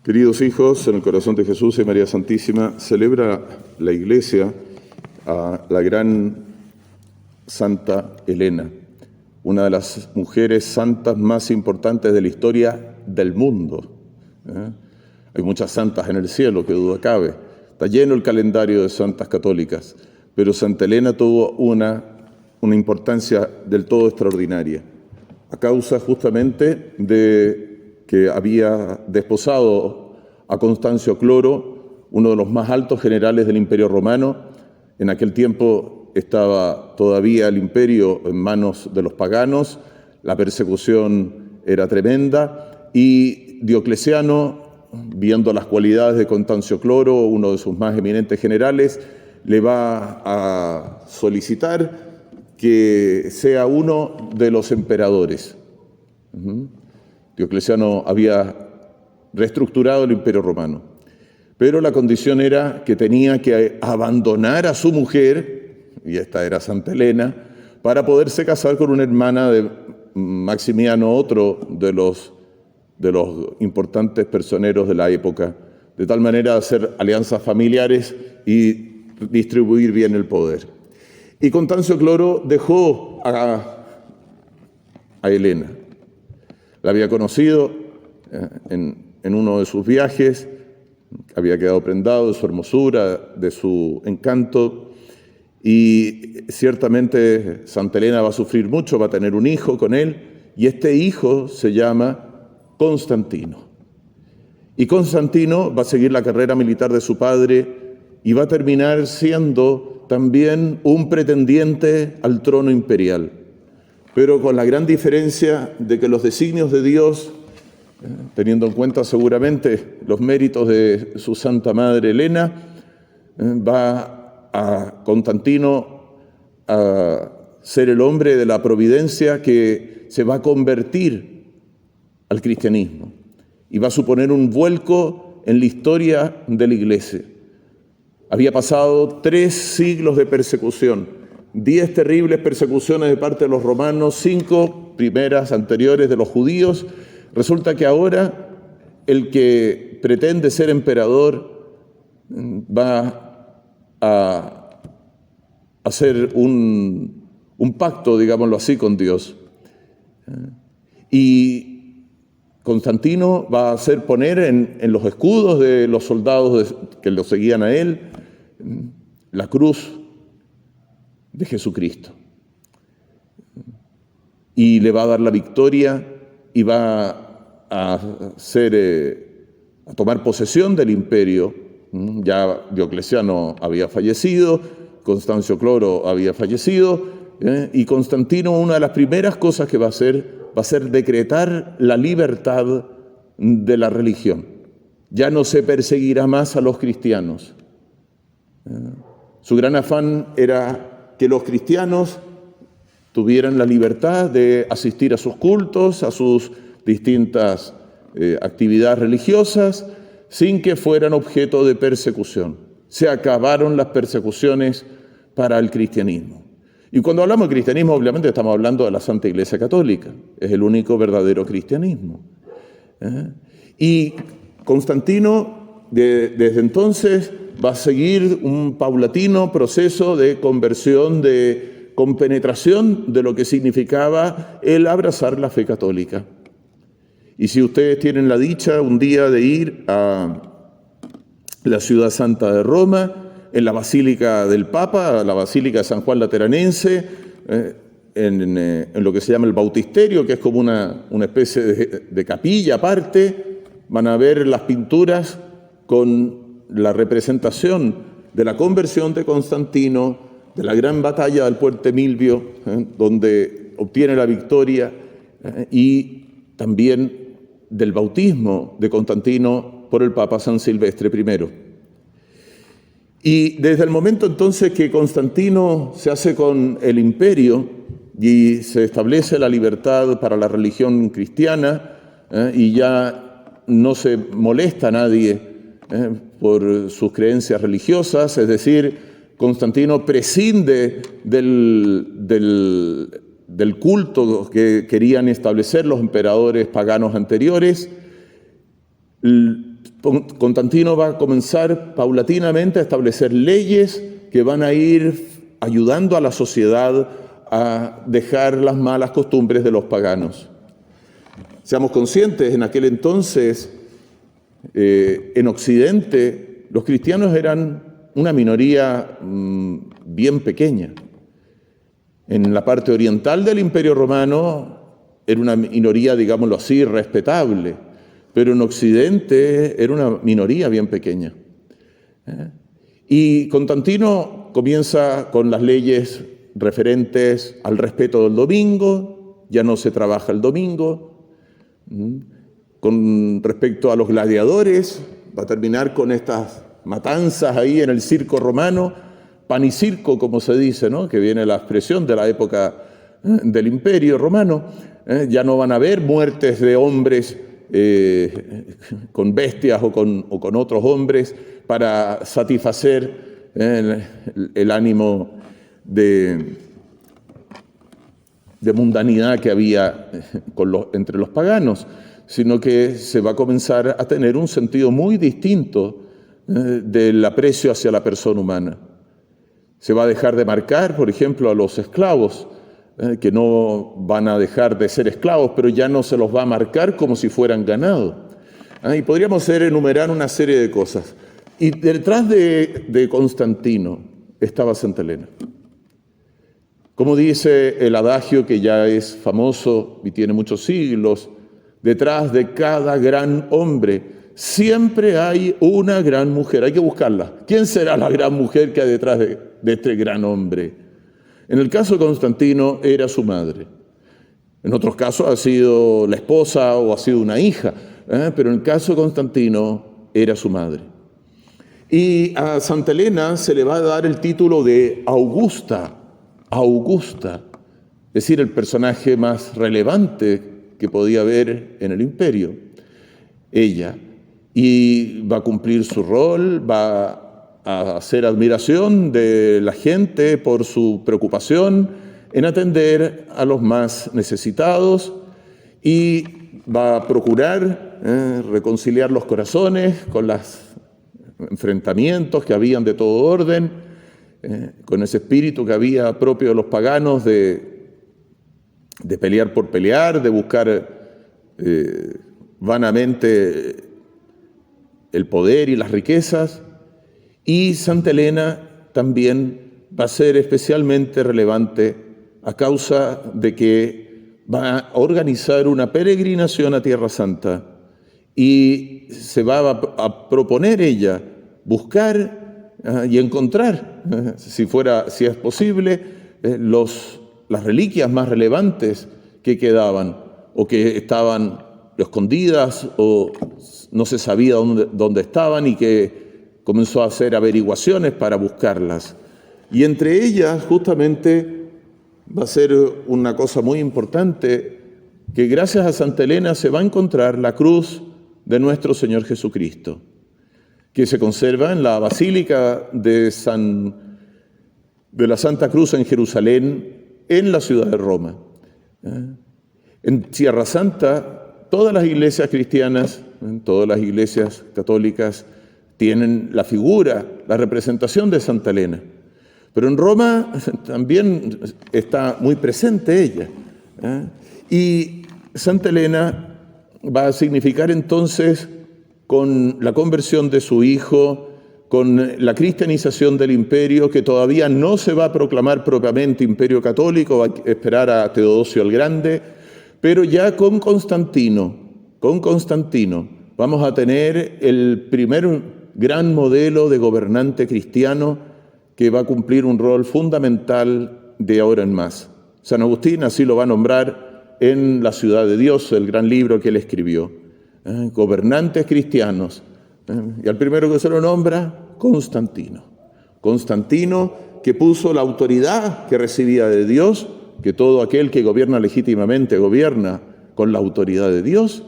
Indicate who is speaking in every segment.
Speaker 1: Queridos hijos, en el corazón de Jesús y María Santísima, celebra la Iglesia a la gran Santa Elena, una de las mujeres santas más importantes de la historia del mundo. Hay muchas santas en el cielo, que duda cabe. Está lleno el calendario de santas católicas, pero Santa Elena tuvo una importancia del todo extraordinaria, a causa justamente de que había desposado a Constancio Cloro, uno de los más altos generales del Imperio Romano. En aquel tiempo estaba todavía el imperio en manos de los paganos, la persecución era tremenda y Diocleciano, viendo las cualidades de Constancio Cloro, uno de sus más eminentes generales, le va a solicitar que sea uno de los emperadores. Diocleciano había reestructurado el Imperio Romano, pero la condición era que tenía que abandonar a su mujer, y esta era Santa Elena, para poderse casar con una hermana de Maximiano, otro de los importantes personeros de la época, de tal manera de hacer alianzas familiares y distribuir bien el poder. Y Constancio Cloro dejó a Elena. La había conocido en uno de sus viajes, había quedado prendado de su hermosura, de su encanto, y ciertamente Santa Elena va a sufrir mucho, va a tener un hijo con él, y este hijo se llama Constantino. Y Constantino va a seguir la carrera militar de su padre y va a terminar siendo también un pretendiente al trono imperial, pero con la gran diferencia de que los designios de Dios, teniendo en cuenta seguramente los méritos de su Santa Madre Elena, va a Constantino a ser el hombre de la providencia que se va a convertir al cristianismo y va a suponer un vuelco en la historia de la Iglesia. Había pasado 3 siglos de persecución, 10 terribles persecuciones de parte de los romanos, 5 primeras anteriores de los judíos. Resulta que ahora el que pretende ser emperador va a hacer un pacto, digámoslo así, con Dios. Y Constantino va a hacer poner en los escudos de los soldados que lo seguían a él la cruz de Jesucristo. Y le va a dar la victoria y va a tomar posesión del imperio. Ya Diocleciano había fallecido, Constancio Cloro había fallecido, y Constantino, una de las primeras cosas que va a ser decretar la libertad de la religión. Ya no se perseguirá más a los cristianos. Su gran afán era que los cristianos tuvieran la libertad de asistir a sus cultos, a sus distintas actividades religiosas, sin que fueran objeto de persecución. Se acabaron las persecuciones para el cristianismo. Y cuando hablamos de cristianismo, obviamente estamos hablando de la Santa Iglesia Católica. Es el único verdadero cristianismo. Y Constantino, desde entonces, va a seguir un paulatino proceso de conversión, de compenetración de lo que significaba el abrazar la fe católica. Y si ustedes tienen la dicha un día de ir a la ciudad santa de Roma, en la Basílica del Papa, la Basílica de San Juan Lateranense, en lo que se llama el Bautisterio, que es como una especie de capilla aparte, van a ver las pinturas con la representación de la conversión de Constantino, de la gran batalla del Puente Milvio, donde obtiene la victoria, y también del bautismo de Constantino por el Papa San Silvestre I. Y desde el momento entonces que Constantino se hace con el imperio y se establece la libertad para la religión cristiana, y ya no se molesta a nadie por sus creencias religiosas, es decir, Constantino prescinde del culto que querían establecer los emperadores paganos anteriores, Constantino va a comenzar paulatinamente a establecer leyes que van a ir ayudando a la sociedad a dejar las malas costumbres de los paganos. Seamos conscientes, en aquel entonces, en Occidente, los cristianos eran una minoría bien pequeña. En la parte oriental del Imperio Romano era una minoría, digámoslo así, respetable, pero en Occidente era una minoría bien pequeña. Y Constantino comienza con las leyes referentes al respeto del domingo, ya no se trabaja el domingo. Con respecto a los gladiadores, va a terminar con estas matanzas ahí en el circo romano, pan y circo, como se dice, ¿no? Que viene la expresión de la época del Imperio Romano. Ya no van a haber muertes de hombres con bestias o con otros hombres para satisfacer el ánimo de mundanidad que había entre los paganos, sino que se va a comenzar a tener un sentido muy distinto del aprecio hacia la persona humana. Se va a dejar de marcar, por ejemplo, a los esclavos, que no van a dejar de ser esclavos, pero ya no se los va a marcar como si fueran ganado. Y podríamos enumerar una serie de cosas. Y detrás de Constantino estaba Santa Elena. Como dice el adagio que ya es famoso y tiene muchos siglos, detrás de cada gran hombre siempre hay una gran mujer. Hay que buscarla. ¿Quién será la gran mujer que hay detrás de este gran hombre? En el caso de Constantino era su madre. En otros casos ha sido la esposa o ha sido una hija, pero en el caso de Constantino era su madre. Y a Santa Elena se le va a dar el título de Augusta, es decir, el personaje más relevante que podía haber en el imperio, ella, y va a cumplir su rol, va a hacer admiración de la gente por su preocupación en atender a los más necesitados y va a procurar reconciliar los corazones con los enfrentamientos que habían de todo orden, con ese espíritu que había propio de los paganos de pelear por pelear, de buscar vanamente el poder y las riquezas. Y Santa Elena también va a ser especialmente relevante a causa de que va a organizar una peregrinación a Tierra Santa y se va a proponer ella buscar y encontrar, si es posible, las reliquias más relevantes que quedaban o que estaban escondidas o no se sabía dónde estaban y que comenzó a hacer averiguaciones para buscarlas. Y entre ellas justamente va a ser una cosa muy importante, que gracias a Santa Elena se va a encontrar la cruz de nuestro Señor Jesucristo, que se conserva en la Basílica de la Santa Cruz en Jerusalén, en la ciudad de Roma. En Tierra Santa, todas las iglesias cristianas, todas las iglesias católicas tienen la figura, la representación de Santa Elena. Pero en Roma también está muy presente ella. Y Santa Elena va a significar entonces, con la conversión de su hijo, con la cristianización del imperio, que todavía no se va a proclamar propiamente imperio católico, va a esperar a Teodosio el Grande, pero ya con Constantino vamos a tener el primer gran modelo de gobernante cristiano que va a cumplir un rol fundamental de ahora en más. San Agustín así lo va a nombrar en La Ciudad de Dios, el gran libro que él escribió. Gobernantes cristianos. Y al primero que se lo nombra, Constantino. Constantino, que puso la autoridad que recibía de Dios, que todo aquel que gobierna legítimamente gobierna con la autoridad de Dios,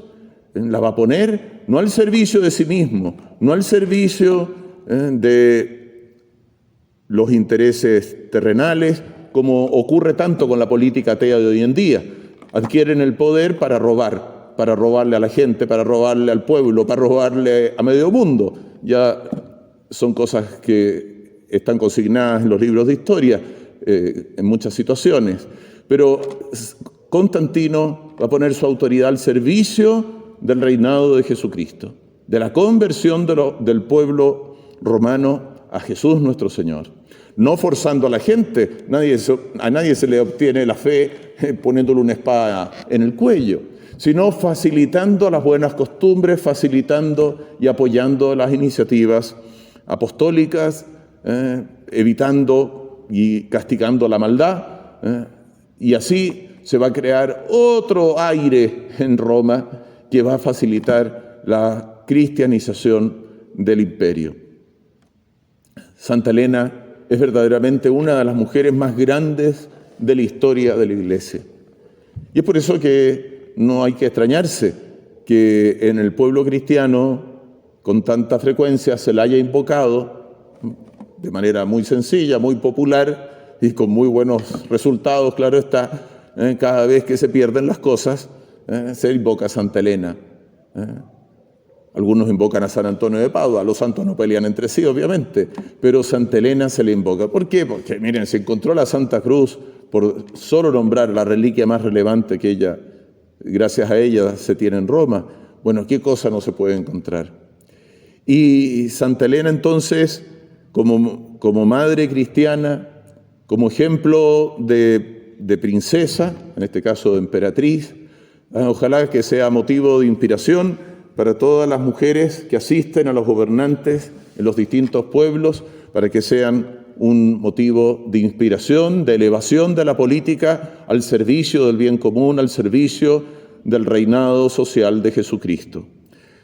Speaker 1: la va a poner no al servicio de sí mismo, no al servicio de los intereses terrenales, como ocurre tanto con la política atea de hoy en día. Adquieren el poder para robar, para robarle a la gente, para robarle al pueblo, para robarle a medio mundo. Ya son cosas que están consignadas en los libros de historia en muchas situaciones. Pero Constantino va a poner su autoridad al servicio del reinado de Jesucristo, de la conversión del pueblo romano a Jesús nuestro Señor. No forzando a la gente, a nadie se le obtiene la fe poniéndole una espada en el cuello, sino facilitando las buenas costumbres, facilitando y apoyando las iniciativas apostólicas, evitando y castigando la maldad, y así se va a crear otro aire en Roma que va a facilitar la cristianización del imperio. Santa Elena es verdaderamente una de las mujeres más grandes de la historia de la Iglesia. Y es por eso que no hay que extrañarse que en el pueblo cristiano con tanta frecuencia se la haya invocado de manera muy sencilla, muy popular y con muy buenos resultados, claro está. Cada vez que se pierden las cosas, se invoca a Santa Elena. Algunos invocan a San Antonio de Padua, los santos no pelean entre sí, obviamente, pero Santa Elena se le invoca. ¿Por qué? Porque, miren, se encontró la Santa Cruz, por solo nombrar la reliquia más relevante que ella, gracias a ella, se tiene en Roma. Bueno, ¿qué cosa no se puede encontrar? Y Santa Elena, entonces, como madre cristiana, como ejemplo de princesa, en este caso de emperatriz, ojalá que sea motivo de inspiración para todas las mujeres que asisten a los gobernantes en los distintos pueblos, para que sean un motivo de inspiración, de elevación de la política al servicio del bien común, al servicio del reinado social de Jesucristo.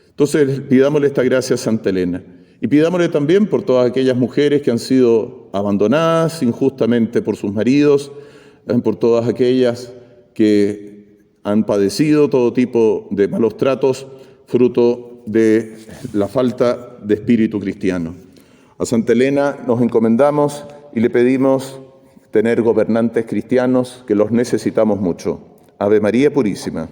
Speaker 1: Entonces, pidámosle esta gracia a Santa Elena. Y pidámosle también por todas aquellas mujeres que han sido abandonadas injustamente por sus maridos, por todas aquellas que han padecido todo tipo de malos tratos, fruto de la falta de espíritu cristiano. A Santa Elena nos encomendamos y le pedimos tener gobernantes cristianos que los necesitamos mucho. Ave María Purísima.